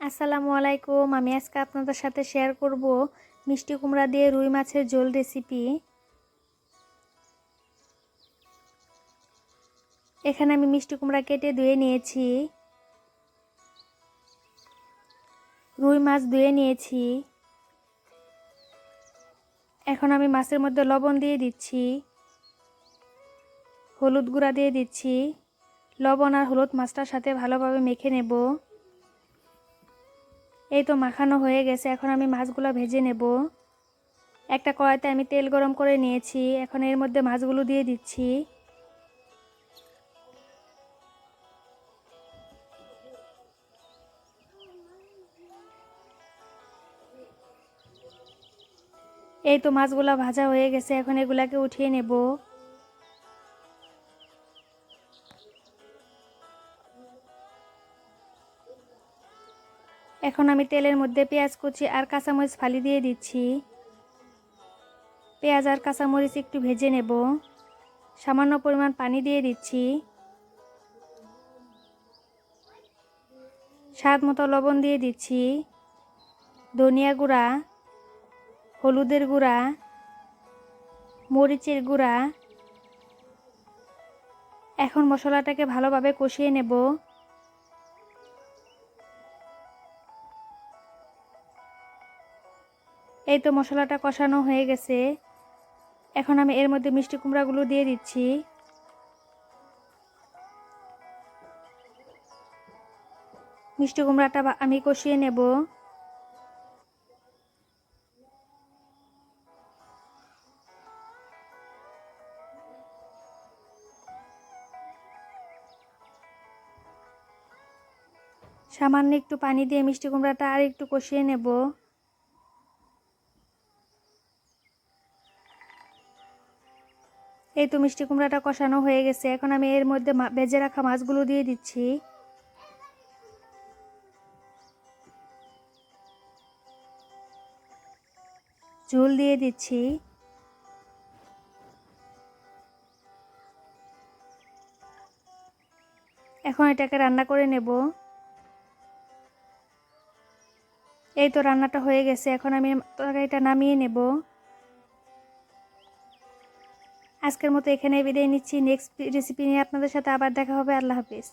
আসসালামু আলাইকুম। আমি আজকে আপনাদের সাথে শেয়ার করব মিষ্টি কুমড়া দিয়ে রুই মাছের ঝোল রেসিপি। এখানে আমি মিষ্টি কুমড়া কেটে ধুয়ে নিয়েছি, রুই মাছ ধুয়ে নিয়েছি। এখন আমি মাছের মধ্যে লবণ দিয়ে দিচ্ছি, হলুদ গুঁড়া দিয়ে দিচ্ছি। লবণ আর হলুদ মাছটার সাথে ভালোভাবে মেখে নেব। এই তো মাখানো হয়ে গেছে। এখন আমি মাছগুলো ভেজে নেব। একটা কড়াইতে আমি তেল গরম করে নিয়েছি। এখন এর মধ্যে মাছগুলো দিয়ে দিচ্ছি। এই তো মাছগুলো ভাজা হয়ে গেছে। এখন এগুলাকে উঠিয়ে নেব। এখন আমি তেলের মধ্যে পেঁয়াজ কুচি আর কাঁচামরিচ ফালি দিয়ে দিচ্ছি। পেঁয়াজ আর কাঁচামরিচ একটু ভেজে নেব। সামান্য পরিমাণ পানি দিয়ে দিচ্ছি। স্বাদ মতো লবণ দিয়ে দিচ্ছি, ধনিয়া গুঁড়া, হলুদের গুঁড়া, মরিচের গুঁড়া। এখন মশলাটাকে ভালোভাবে কষিয়ে নেব। এই তো মশলাটা কষানো হয়ে গেছে। এখন আমি এর মধ্যে মিষ্টি কুমড়াগুলো দিয়ে দিচ্ছি। মিষ্টি কুমড়াটা আমি কষিয়ে নেব। সামান্য একটু পানি দিয়ে মিষ্টি কুমড়াটা আর একটু কষিয়ে নেব। এই তো মিষ্টি কুমড়াটা কষানো হয়ে গেছে। এখন আমি এর মধ্যে ভেজে রাখা মাছগুলো দিয়ে দিচ্ছি। ঝোল দিয়ে দিচ্ছি। এখন এটাকে রান্না করে নেব। এই তো রান্নাটা হয়ে গেছে। এখন আমি তরকারিটা নামিয়ে নেব। আজকের মতো এখানে বিদায় নিচ্ছি। নেক্সট রেসিপি নিয়ে আপনাদের সাথে আবার দেখা হবে। আল্লাহ হাফেজ।